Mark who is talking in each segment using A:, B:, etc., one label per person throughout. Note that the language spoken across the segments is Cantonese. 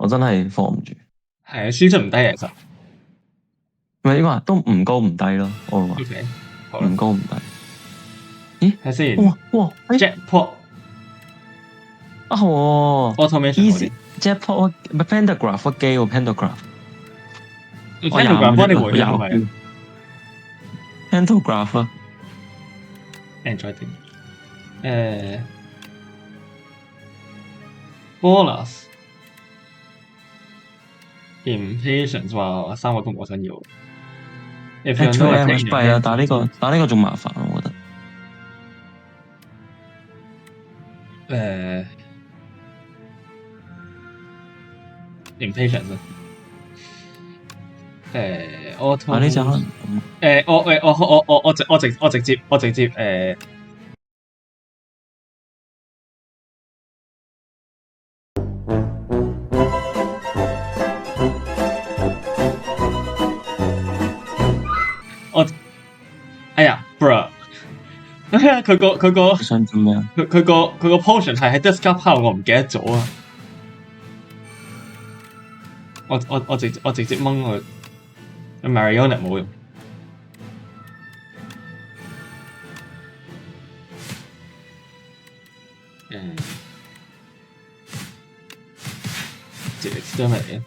A: 真係放唔住。
B: 係啊，輸出唔低其實。
A: 唔係應該話都唔高唔低咯，我話
B: OK，好啦
A: 唔，高唔低。咦？
B: 睇先。
A: 哇
B: Jackpot
A: 啊喎
B: automation 好啲。
A: Jackpot 唔係 Pantograph 機喎 Pantograph。我廿
B: Pantograph
A: 五
B: 幫你回
A: 月啦，
B: 係咪
A: Pantograph 啊，
B: ？Android 點？bonus impatience 話3個都我想要。If you know a thing,
A: 弊啊！打呢個仲麻煩，我覺
B: 得。impatience auto
A: 打呢隻可能
B: 我直接哎呀 bruh 佢
A: 想做咩啊？
B: 個 potion 係喺 discard pile 我唔記得咗啊！我直接掹佢 Mariona 冇用。直 exterminate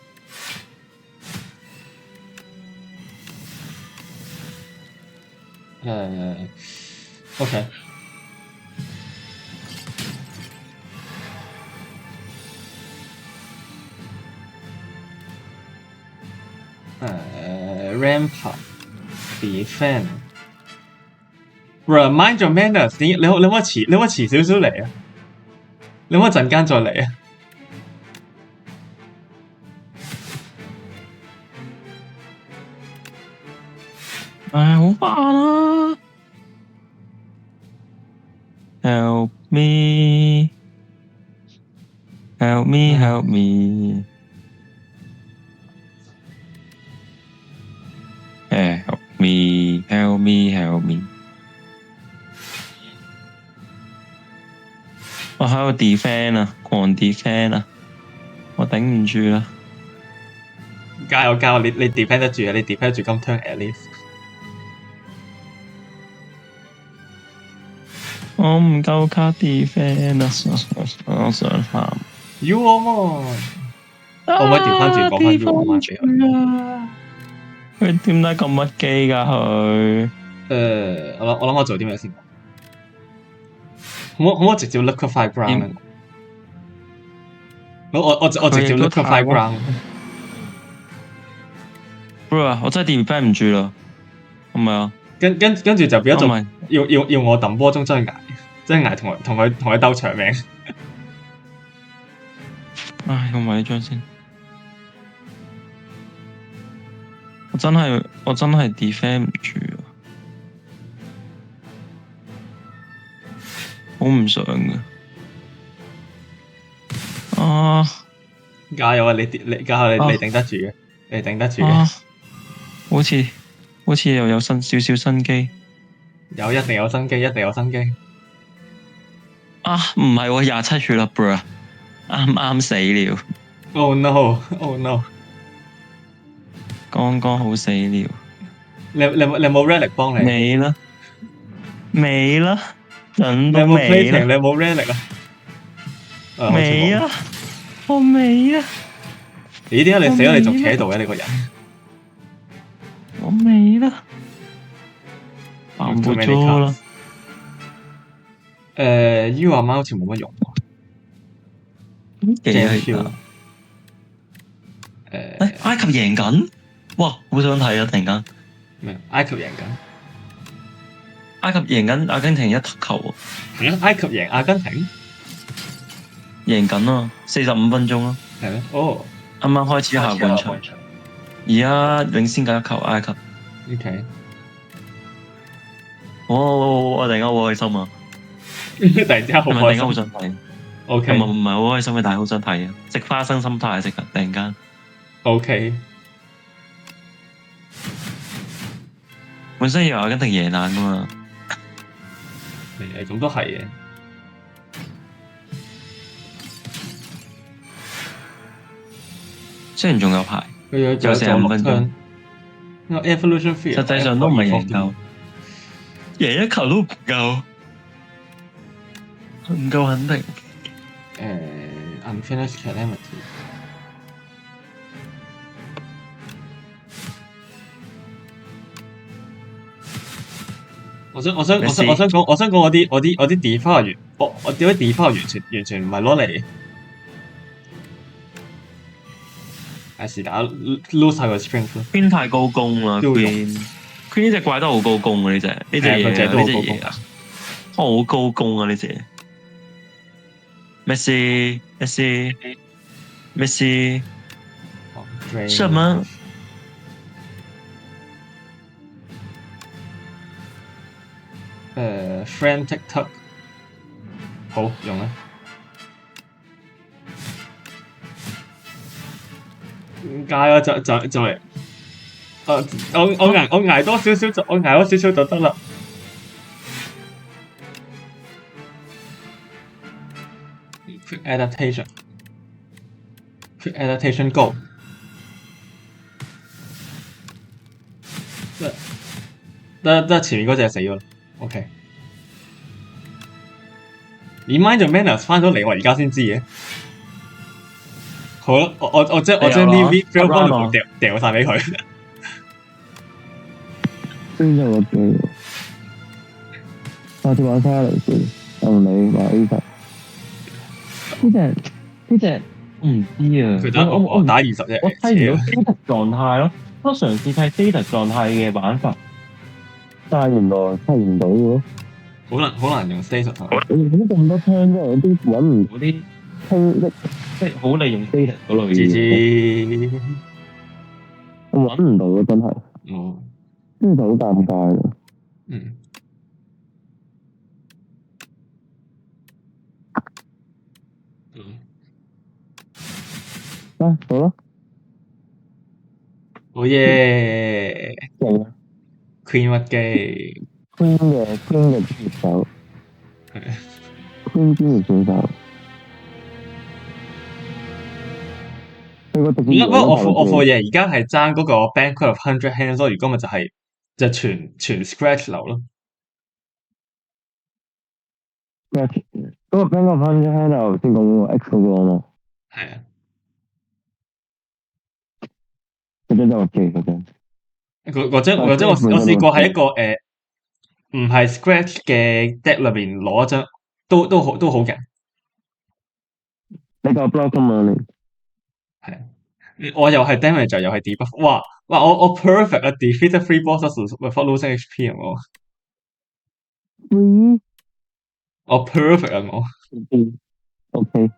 B: OK。Rampart defend remind your manners，你可唔可以遲少少嚟啊？你可唔可以陣間再嚟啊？
A: 唉，好煩啊 ！Help me, help me, help me. Help me, help me, help me. 我喺度 defend 啊，狂 defend 啊，我頂唔住啦。
B: 加油！你 defend 得住啊！你 defend 住今 turn at least。
A: 我唔夠卡 defend 啊，我想喊。
B: You are more。可唔可以調翻轉講翻 You are more 俾佢？
A: 佢點解咁乜機㗎佢？
B: 我諗我做啲咩先？可唔可以直接 liquefy ground 啊？我直接 liquefy ground。Bro
A: 我真係 defend 唔住啦，係咪啊？
B: 跟住就變咗做
A: 唔係
B: 要我揼波中真係捱同佢鬥長命。
A: 唉，用埋呢張先。我真係 defend 唔住啊！好唔想㗎。啊！
B: 加油啊！你加油！你頂得住嘅，你頂得住嘅。
A: 好似又有少少新機。
B: 一定有新機，一定有新機。
A: 啊，唔係喎，27血啦 ，bro， 啱死了。
B: Oh no! Oh no!
A: 剛剛好死了。
B: 你有冇 relic 幫你？
A: 未啦，等到
B: 你有冇 plating？
A: 啦。
B: 你有冇 relic 啊？
A: 未啊，我未啊。
B: 咦？點解你死咗你仲企喺度嘅？你個人？
A: 我未啦。辦唔咗啦。
B: U 阿媽好似冇乜用喎。
A: 幾啊？埃及贏緊？哇！好想睇啊！突然間。
B: 咩？埃及贏緊？
A: 埃及贏緊阿根廷1球
B: 喎。埃及贏阿根廷？
A: 贏緊啊！45分鐘啊。
B: 係咩？哦。
A: 啱啱開始下半場。而家領先緊1球埃及。
B: OK。
A: 我突然間好開心啊！
B: 突然之間好開心。
A: 突然間好想睇。
B: OK。
A: 唔係好開心嘅，但係好想睇啊！食花生心態食啊！突然間。
B: OK。
A: 本身以為阿根廷贏硬㗎嘛。
B: 咁都係嘅。
A: 雖然仲有排，
B: 佢有
A: 仲有45分鐘，
B: 因為 Evolution Free
A: 實際上都唔係贏夠，贏一球都唔夠，唔夠肯定。
B: Unfinished Calamity。我想講我啲 default 我點解 default 完全唔係攞嚟是打 lose 晒個 strength。Queen
A: 太高攻啦，Queen 呢隻怪得好高攻啊！呢隻嘢啊，好高攻啊！呢隻 Messi 什麼
B: ？Frantic Tug 好用啦。點解啊？就係我捱多少少就得啦。Quick adaptation go。得前面嗰隻死咗啦。OK。Remind the Manners 翻咗嚟，我而家先知嘅。好啦，我將啲 Vital Vulnerable 掉晒俾佢。
C: 邊有個機？下次玩沙雷先，同你玩 A 十。呢隻我唔知啊。
B: 我打20啫。
C: 我睇唔到 status 狀態咯。我嘗試睇 status 狀態嘅玩法，但係原來睇唔到喎。
B: 好難用 status。
C: 咁多槍，我都揾唔到啲清即係好利用 status 嗰類嘢。我揾唔到啊！真係。
B: 哦。
C: 呢就好尷尬啦。好啦。
B: 好耶！
C: 勁啊
B: ！Queen 屈機。
C: Queen 嘅專業手。Queen 專業選手。不
B: 過我副嘢而家係爭嗰個 Banquet of 100 Hands 咯，如果咪就全 scratch 流咯。
C: 嗰個 Banquet of 100 Hands 頭先講嗰個 X 嗰個啊嘛。
B: 係啊。
C: 嗰張就我記嗰張。
B: 嗰張我試過喺一個唔係 scratch 嘅 deck 裏邊攞一張，都好勁。
C: 你個 block 㗎嘛你？
B: 係。我又係 damage 又係 debuff， 哇！我 perfect 啊 defeat three bosses without losing HP 啊我。我 perfect 啊我。
C: OK。